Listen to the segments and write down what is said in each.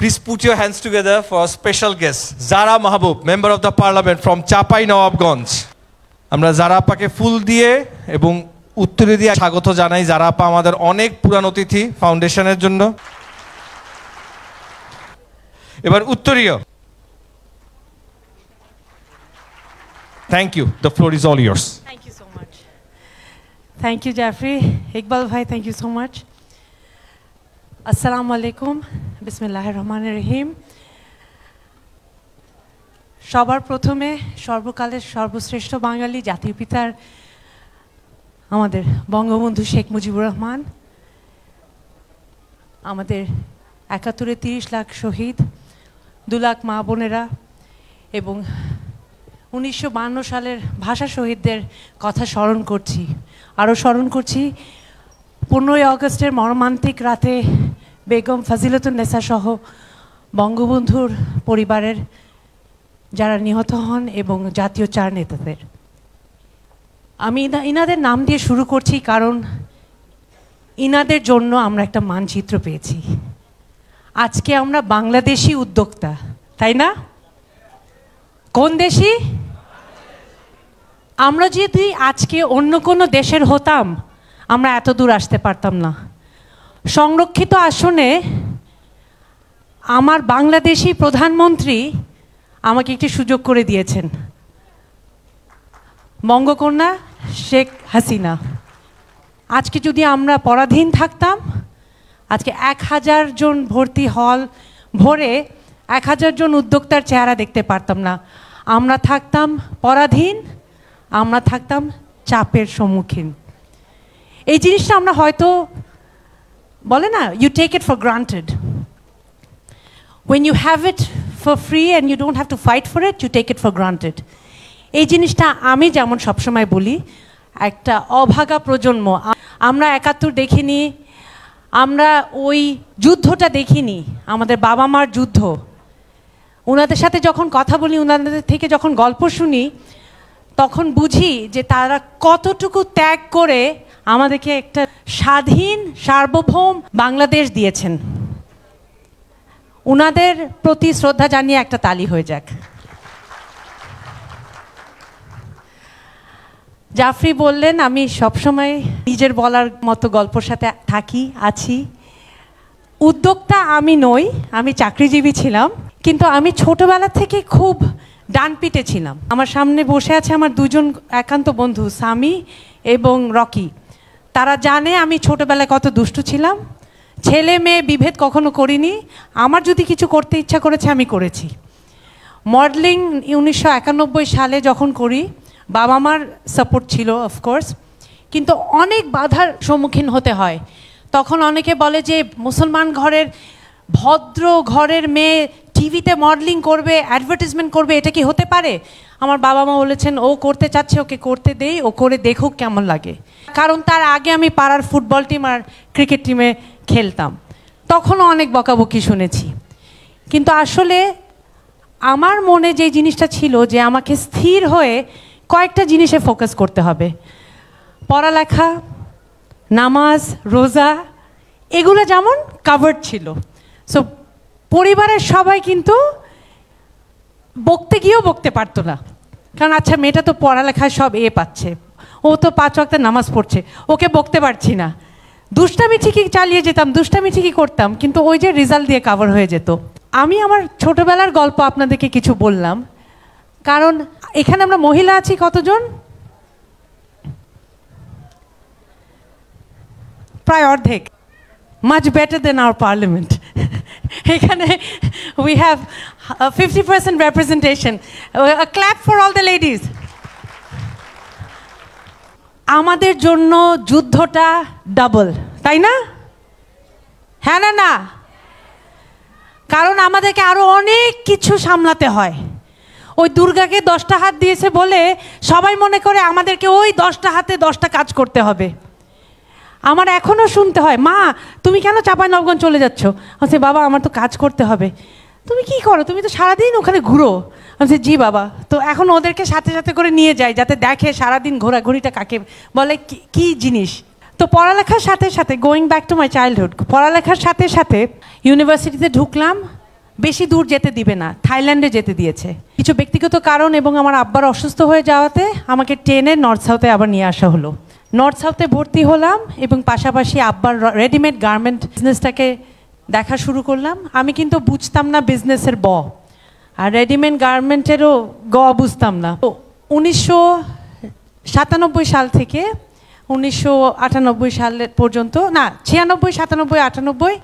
Please put your hands together for a special guest, Zara Mahbub, Member of the Parliament from Chapai Nawabganj. আমরা জারা আপাকে ফুল দিয়ে এবং উত্তরে দিয়ে স্বাগত জানাই। জারা আপা আমাদের অনেক পুরান অতিথি ফাউন্ডেশনের জন্য। এবার উত্তরীয়। Thank you. The floor is all yours. Thank you so much. Thank you, Jeffrey. Iqbal bhai, thank you so much. Assalamu alaikum. Bismillahir Rahmanir Rahim. সবার প্রথমে সর্বকালের সর্বশ্রেষ্ঠ বাঙালি জাতির পিতার আমাদের বঙ্গবন্ধু শেখ মুজিবুর রহমান, আমাদের ৭১-এ ৩০ লাখ শহীদ, ২ লাখ মা বোনেরা এবং ১৯৫২ সালের ভাষা শহীদদের কথা স্মরণ করছি। আরও স্মরণ করছি ১৫ই আগস্টের মর্মান্তিক রাতে বেগম ফজিলাতুন্নেসা সহ বঙ্গবন্ধুর পরিবারের যারা নিহত হন এবং জাতীয় ৪ নেতাদের। আমি ইনাদের নাম দিয়ে শুরু করছি কারণ ইনাদের জন্য আমরা একটা মানচিত্র পেয়েছি। আজকে আমরা বাংলাদেশি উদ্যোক্তা, তাই না? কোন দেশি? আমরা যদি আজকে অন্য কোনো দেশের হতাম আমরা এত দূর আসতে পারতাম না। সংরক্ষিত আসনে আমার বাংলাদেশি প্রধানমন্ত্রী আমাকে একটি সুযোগ করে দিয়েছেন, বঙ্গকন্যা শেখ হাসিনা। আজকে যদি আমরা পরাধীন থাকতাম, আজকে ১,০০০ জন ভর্তি হল ভরে ১,০০০ জন উদ্যোক্তার চেহারা দেখতে পারতাম না। আমরা থাকতাম পরাধীন, আমরা থাকতাম চাপের সম্মুখীন। এই জিনিসটা আমরা হয়তো বলে না, you take it for granted. When you have it for free and you don't have to fight for it, you take it for granted. এই জিনিসটা আমি যেমন সবসময় বলি, একটা অভাগা প্রজন্ম। আমরা ৭১ দেখিনি, আমরা ওই যুদ্ধটা দেখিনি, আমাদের বাবা মার যুদ্ধ। ওনাদের সাথে যখন কথা বলি, ওনাদের থেকে যখন গল্প শুনি, তখন বুঝি যে তারা কতটুকু ত্যাগ করে আমাদেরকে একটা স্বাধীন সার্বভৌম বাংলাদেশ দিয়েছেন। ওনাদের প্রতি শ্রদ্ধা জানিয়ে একটা তালি হয়ে যাক। জাফরি বললেন আমি সবসময় নিজের বলার মতো গল্পর সাথে থাকি, আছি। উদ্যোক্তা আমি নই, আমি চাকরিজীবী ছিলাম, কিন্তু আমি ছোটবেলা থেকে খুব ডানপিটে ছিলাম। আমার সামনে বসে আছে আমার দুজন একান্ত বন্ধু, সামি এবং রকি। তারা জানে আমি ছোটবেলায় কত দুষ্টু ছিলাম। ছেলে মেয়ে বিভেদ কখনো করিনি। আমার যদি কিছু করতে ইচ্ছা করেছে আমি করেছি। মডেলিং ১৯৯১ সালে যখন করি, বাবা মার সাপোর্ট ছিল অফকোর্স, কিন্তু অনেক বাধার সম্মুখীন হতে হয়। তখন অনেকে বলে যে মুসলমান ঘরের ভদ্র ঘরের মেয়ে টিভিতে মডেলিং করবে, অ্যাডভার্টাইজমেন্ট করবে, এটা কি হতে পারে? আমার বাবা মা বলেছেন ও করতে চাচ্ছে, ওকে করতে দেই, ও করে দেখুক কেমন লাগে। কারণ তার আগে আমি পাড়ার ফুটবল টিম আর ক্রিকেট টিমে খেলতাম, তখনও অনেক বকাবকি শুনেছি। কিন্তু আসলে আমার মনে যে জিনিসটা ছিল যে আমাকে স্থির হয়ে কয়েকটা জিনিসে ফোকাস করতে হবে। পড়ালেখা, নামাজ, রোজা, এগুলো যেমন কাভার্ড ছিল। সো পরিবারের সবাই কিন্তু বকতে গিয়েও বকতে পারতো না, কারণ আচ্ছা মেয়েটা তো পড়ালেখায় সব পাচ্ছে, ও তো ৫ ওয়াক্ত নামাজ পড়ছে, ওকে বকতে পারছি না। দুষ্টামি ঠিকই চালিয়ে যেতাম, দুষ্টামি ঠিকই করতাম, কিন্তু ওই যে রেজাল্ট দিয়ে কাভার হয়ে যেত। আমি আমার ছোটবেলার গল্প আপনাদেরকে কিছু বললাম, কারণ এখানে আমরা মহিলা আছি কতজন? প্রায় অর্ধেক। Much better than our parliament. এখানে we have 50% representation. A clap for all the ladies. আমাদের জন্য যুদ্ধটা ডাবল, তাই না? হ্যাঁ না না? কারণ আমাদেরকে আরো অনেক কিছু সামলাতে হয়। ওই দুর্গাকে 10টা হাত দিয়েছে বলে সবাই মনে করে আমাদেরকে ওই 10টা হাতে 10টা কাজ করতে হবে। আমার এখনো শুনতে হয়, মা তুমি কেন চাঁপাইনবাবগঞ্জ চলে যাচ্ছ? আচ্ছা বাবা আমার তো কাজ করতে হবে। তুমি কি করো? তুমি তো সারাদিন ওখানে ঘুরো। আমি জি বাবা। তো এখন ওদেরকে সাথে সাথে করে নিয়ে যাই যাতে দেখে সারাদিন ঘোরাঘুরিটা কাকে বলে, কি জিনিস। তো পড়ালেখার সাথে সাথে going back to my childhood, পড়ালেখার সাথে সাথে ইউনিভার্সিটিতে ঢুকলাম বেশি দূর যেতে দিবে না, থাইল্যান্ডে যেতে দিয়েছে। কিছু ব্যক্তিগত কারণ এবং আমার আব্বার অসুস্থ হয়ে যাওয়াতে আমাকে টেনে নর্থ সাউথে আবার নিয়ে আসা হলো। নর্থ সাউথে ভর্তি হলাম এবং পাশাপাশি আব্বার রেডিমেড গার্মেন্ট বিজনেসটাকে দেখা শুরু করলাম। আমি কিন্তু বুঝতাম না বিজনেসের আর রেডিমেড গার্মেন্টেরও বুঝতাম না। 1997 সাল থেকে 1998 সাল পর্যন্ত, না 96, 97, 98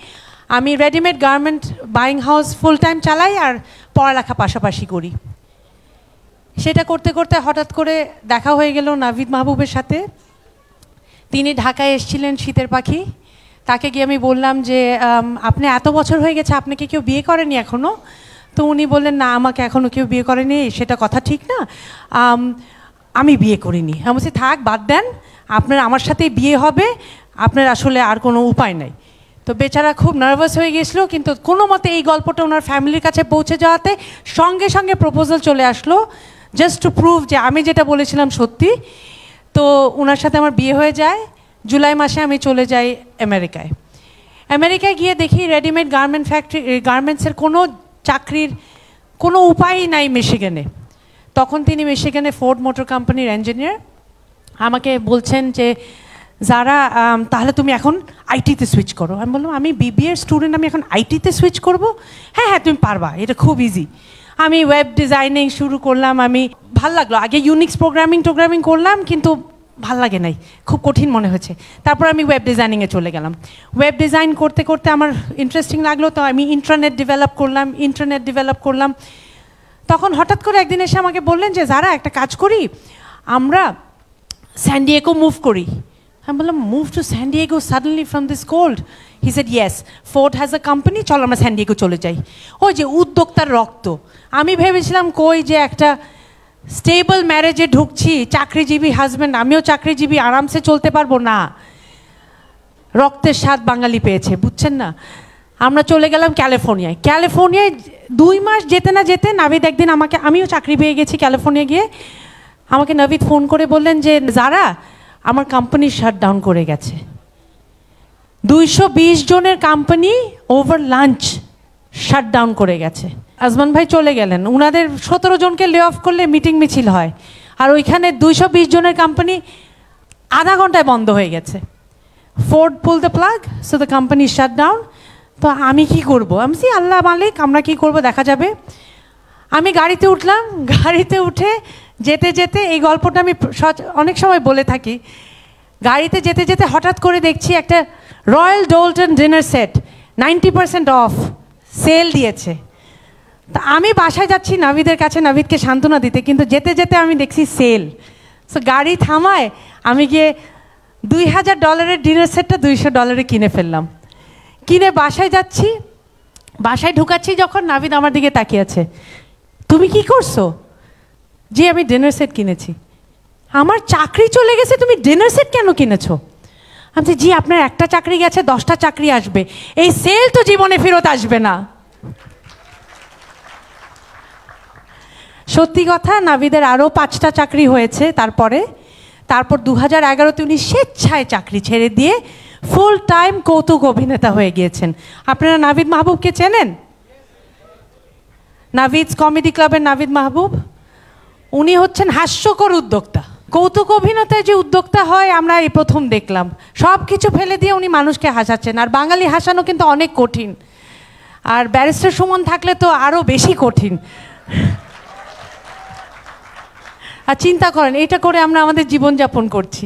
আমি readymade garment buying house full time চালাই আর পড়ালেখা পাশাপাশি করি। সেটা করতে করতে হঠাৎ করে দেখা হয়ে গেল নাভিদ মাহবুবের সাথে। তিনি ঢাকায় এসেছিলেন শীতের পাখি। তাকে গিয়ে আমি বললাম যে আপনি এত বছর হয়ে গেছে, আপনাকে কেউ বিয়ে করেনি এখনও? তো উনি বললেন না, আমাকে এখনও কেউ বিয়ে করেনি, সেটা কথা ঠিক না, আমি বিয়ে করিনি। আমি বলছি থাক, বাদ দেন, আপনার আমার সাথেই বিয়ে হবে, আপনার আসলে আর কোনো উপায় নাই। তো বেচারা খুব নার্ভাস হয়ে গিয়েছিল, কিন্তু কোনো মতে এই গল্পটা ওনার ফ্যামিলির কাছে পৌঁছে যাওয়াতে সঙ্গে সঙ্গে প্রপোজাল চলে আসলো, জাস্ট টু প্রুভ যে আমি যেটা বলেছিলাম সত্যি। তো ওনার সাথে আমার বিয়ে হয়ে যায়। জুলাই মাসে আমি চলে যাই আমেরিকায়। আমেরিকায় গিয়ে দেখি রেডিমেড গার্মেন্ট ফ্যাক্টরি, গার্মেন্টসের কোনো চাকরির কোনো উপায়ই নাই মিশিগানে। তখন তিনি মিশিগানে ফোর্ড মোটর কোম্পানির ইঞ্জিনিয়ার। আমাকে বলছেন যে যারা তাহলে তুমি এখন আইটিতে সুইচ করো। আমি বললাম আমি বিবিএর স্টুডেন্ট, আমি এখন আইটিতে সুইচ করব? হ্যাঁ হ্যাঁ তুমি পারবা, এটা খুব ইজি। আমি ওয়েব ডিজাইনিং শুরু করলাম। আমি ভাল লাগলো, আগে ইউনিক্স প্রোগ্রামিং করলাম, কিন্তু ভাল লাগে নাই, খুব কঠিন মনে হয়েছে। তারপর আমি ওয়েব ডিজাইনিংয়ে চলে গেলাম। ওয়েব ডিজাইন করতে করতে আমার ইন্টারেস্টিং লাগলো, তো আমি ইন্টারনেট ডেভেলপ করলাম। তখন হঠাৎ করে একদিন এসে আমাকে বললেন যে যারা একটা কাজ করি, আমরা স্যান ডিয়েগো মুভ করি। আমি বললাম move to San Diego suddenly from this cold? He said yes, Ford has a company, চলো আমরা স্যান ডিয়েগো চলে যাই। ওই যে উদ্যোক্তার রক্ত। আমি ভেবেছিলাম কই যে একটা স্টেবল ম্যারেজে ঢুকছি, চাকরিজীবী হাজব্যান্ড, আমিও চাকরিজীবী, আরামসে চলতে পারবো না। রক্তের স্বাদ বাঙালি পেয়েছে, বুঝছেন না। আমরা চলে গেলাম ক্যালিফোর্নিয়ায়। 2 মাস যেতে না যেতে নাভিদ একদিন আমাকে, আমিও চাকরি পেয়ে গেছি ক্যালিফোর্নিয়া গিয়ে, আমাকে নাভিদ ফোন করে বললেন যে যারা আমার কোম্পানি শাটডাউন করে গেছে। 220 জনের কোম্পানি ওভার লাঞ্চ শাটডাউন করে গেছে। আজমান ভাই চলে গেলেন, ওনাদের 17 জনকে লে অফ করলে মিটিং মিছিল হয়, আর ওইখানে 220 জনের কোম্পানি আধা ঘন্টায় বন্ধ হয়ে গেছে। Ford pull the plug, so the company shutdown. তো আমি কি করব? আমি আল্লাহ মালিক, আমরা কি করব দেখা যাবে। আমি গাড়িতে উঠলাম। গাড়িতে উঠে যেতে যেতে, এই গল্পটা আমি অনেক সময় বলে থাকি, গাড়িতে যেতে যেতে হঠাৎ করে দেখছি একটা royal doulton dinner set 90% off sale দিয়েছে। তা আমি বাসায় যাচ্ছি নাভিদের কাছে, নাভিদকে সান্ত্বনা দিতে, কিন্তু যেতে যেতে আমি দেখছি সেল। সো গাড়ি থামায় আমি গিয়ে $2000 ডিনার সেটটা $200 কিনে ফেললাম। কিনে বাসায় যাচ্ছি, বাসায় ঢুকাচ্ছি যখন, নাভিদ আমার দিকে তাকিয়ে আছে। তুমি কি করছো? জি আমি ডিনার সেট কিনেছি। আমার চাকরি চলে গেছে, তুমি ডিনার সেট কেন কিনেছো? আমি জি আপনার একটা চাকরি গেছে, 10টা চাকরি আসবে, এই সেল তো জীবনে ফেরত আসবে না। সত্যি কথা, নাভিদের আরও 5টা চাকরি হয়েছে তারপর 2011-তে উনি স্বেচ্ছায় চাকরি ছেড়ে দিয়ে ফুল টাইম কৌতুক অভিনেতা হয়ে গিয়েছেন। আপনারা নাভিদ মাহবুবকে চেনেন? নাভিদস কমেডি ক্লাবের নাভিদ মাহবুব, উনি হচ্ছেন হাস্যকর উদ্যোক্তা। কৌতুক অভিনেতায় যে উদ্যোক্তা হয় আমরা এই প্রথম দেখলাম। সব কিছু ফেলে দিয়ে উনি মানুষকে হাসাচ্ছেন, আর বাঙালি হাসানো কিন্তু অনেক কঠিন, আর ব্যারিস্টার সুমন থাকলে তো আরও বেশি কঠিন। আর চিন্তা করেন, এটা করে আমরা আমাদের জীবনযাপন করছি।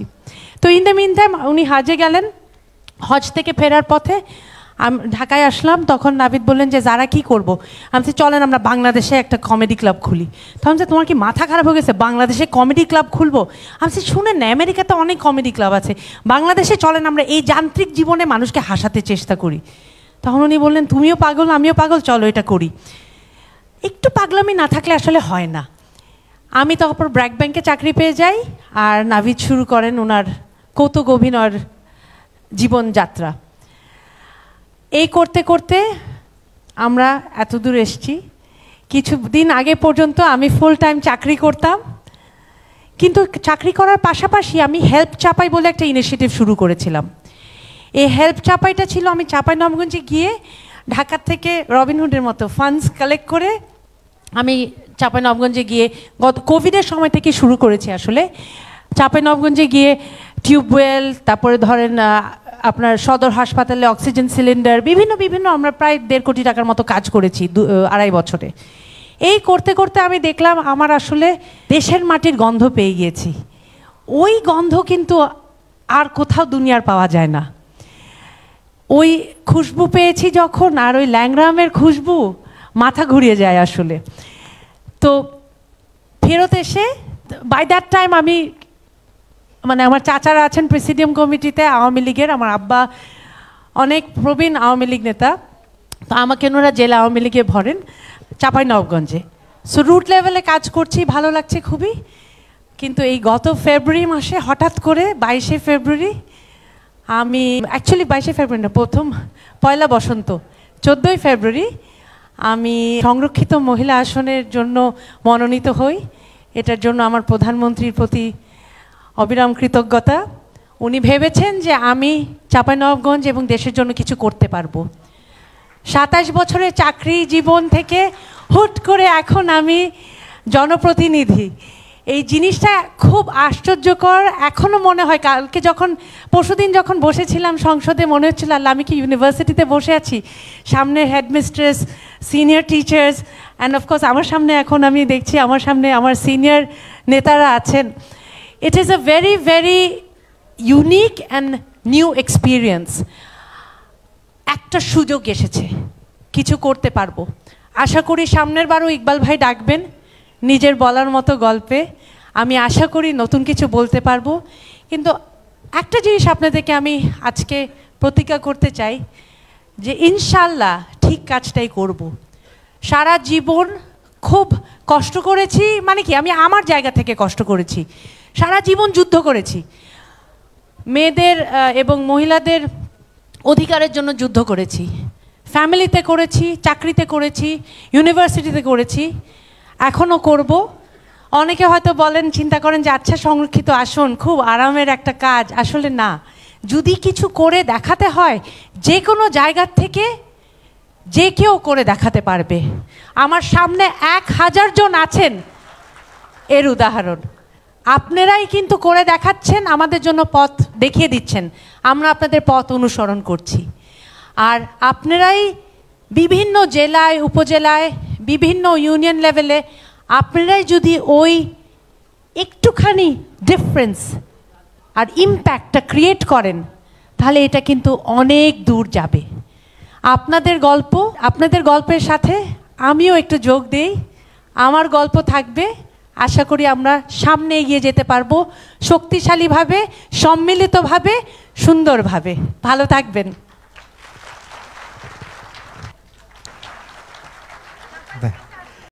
তো ইন দ্য মিন টাইম উনি হজে গেলেন। হজ থেকে ফেরার পথে ঢাকায় আসলাম। তখন নাভিদ বললেন যে যারা কি করব? আমি চলেন আমরা বাংলাদেশে একটা কমেডি ক্লাব খুলি। তখন যে তোমার কি মাথা খারাপ হয়ে গেছে, বাংলাদেশে কমেডি ক্লাব খুলবো? আমি শুনেন না, আমেরিকাতে অনেক কমেডি ক্লাব আছে, বাংলাদেশে চলেন আমরা এই যান্ত্রিক জীবনে মানুষকে হাসাতে চেষ্টা করি। তখন উনি বললেন তুমিও পাগল, আমিও পাগল, চলো এটা করি। একটু পাগলামি না থাকলে আসলে হয় না। আমি তারপর ব্র্যাক ব্যাংকে চাকরি পেয়ে যাই, আর নাভিদ শুরু করেন ওনার কৌতুক অভিনয়ের জীবনযাত্রা। এই করতে করতে আমরা এত দূর এসেছি। কিছুদিন আগে পর্যন্ত আমি ফুল টাইম চাকরি করতাম, কিন্তু চাকরি করার পাশাপাশি আমি হেল্প চাপাই বলে একটা ইনিশিয়েটিভ শুরু করেছিলাম। এই হেল্প চাপাইটা ছিল, আমি চাঁপাইনবাবগঞ্জে গিয়ে ঢাকা থেকে রবিনহুডের মতো ফান্ডস কালেক্ট করে আমি চাঁপাইনবাবগঞ্জে গিয়ে কোভিডের সময় থেকে শুরু করেছি আসলে। চাঁপাইনবাবগঞ্জে গিয়ে টিউবওয়েল, তারপরে ধরেন আপনার সদর হাসপাতালে অক্সিজেন সিলিন্ডার, বিভিন্ন আমরা প্রায় 1.5 কোটি টাকার মতো কাজ করেছি 2.5 বছরে। এই করতে করতে আমি দেখলাম আমার আসলে দেশের মাটির গন্ধ পেয়ে গিয়েছি। ওই গন্ধ কিন্তু আর কোথাও দুনিয়ার পাওয়া যায় না। ওই খুশবু পেয়েছি যখন, আর ওই ল্যাংরামের খুশবু মাথা ঘুরিয়ে যায় আসলে। তো ফেরত এসে বাই দ্যাট টাইম আমি মানে আমার চাচারা আছেন প্রেসিডিয়াম কমিটিতে আওয়ামী লীগের, আমার আব্বা অনেক প্রবীণ আওয়ামী লীগ নেতা, তো আমাকে ওনারা জেলা আওয়ামী লীগে ভরেন চাঁপাইনবাবগঞ্জে। সো রুট লেভেলে কাজ করছি, ভালো লাগছে খুবই। কিন্তু এই গত ফেব্রুয়ারি মাসে হঠাৎ করে 22শে ফেব্রুয়ারি আমি অ্যাকচুয়ালি 22শে ফেব্রুয়ারি না, প্রথম পয়লা বসন্ত 14ই ফেব্রুয়ারি আমি সংরক্ষিত মহিলা আসনের জন্য মনোনীত হই। এটার জন্য আমার প্রধানমন্ত্রীর প্রতি অবিরাম কৃতজ্ঞতা। উনি ভেবেছেন যে আমি চাঁপাইনবাবগঞ্জ এবং দেশের জন্য কিছু করতে পারবো। 27 বছরের চাকরি জীবন থেকে হুট করে এখন আমি জনপ্রতিনিধি, এই জিনিসটা খুব আশ্চর্যকর। এখনও মনে হয়, কালকে পরশুদিন যখন বসেছিলাম সংসদে, মনে হচ্ছিল আল্লাহ আমি কি ইউনিভার্সিটিতে বসে আছি, সামনে headmistress, senior teachers and of course আমার সামনে এখন আমি দেখছি আমার সামনে আমার সিনিয়র নেতারা আছেন। It is a very very unique and new experience. একটা সুযোগ এসেছে, কিছু করতে পারবো। আশা করি সামনের বারও ইকবাল ভাই ডাকবেন নিজের বলার মতো গল্পে, আমি আশা করি নতুন কিছু বলতে পারবো। কিন্তু একটা জিনিস আপনাদেরকে আমি আজকে প্রতিজ্ঞা করতে চাই যে ইনশাল্লাহ ঠিক কাজটাই করব। সারা জীবন খুব কষ্ট করেছি, মানে কি আমি আমার জায়গা থেকে কষ্ট করেছি, সারা জীবন যুদ্ধ করেছি, মেয়েদের এবং মহিলাদের অধিকারের জন্য যুদ্ধ করেছি, ফ্যামিলিতে করেছি, চাকরিতে করেছি, ইউনিভার্সিটিতে করেছি, এখনও করব। অনেকে হয়তো বলেন, চিন্তা করেন যে আচ্ছা সংরক্ষিত আসন খুব আরামের একটা কাজ, আসলে না। যদি কিছু করে দেখাতে হয় যে কোনো জায়গার থেকে যে কেউ করে দেখাতে পারবে। আমার সামনে 1000 জন আছেন এর উদাহরণ। আপনারাই কিন্তু করে দেখাচ্ছেন, আমাদের জন্য পথ দেখিয়ে দিচ্ছেন, আমরা আপনাদের পথ অনুসরণ করছি। আর আপনারাই বিভিন্ন জেলায়, উপজেলায়, বিভিন্ন ইউনিয়ন লেভেলে আপনারাই যদি ওই একটুখানি ডিফারেন্স আর ইম্প্যাক্টটা ক্রিয়েট করেন, তাহলে এটা কিন্তু অনেক দূর যাবে। আপনাদের গল্পের সাথে আমিও একটু যোগ দেই, আমার গল্প থাকবে। আশা করি আমরা সামনে এগিয়ে যেতে পারবো শক্তিশালীভাবে, সম্মিলিতভাবে, সুন্দরভাবে। ভালো থাকবেন।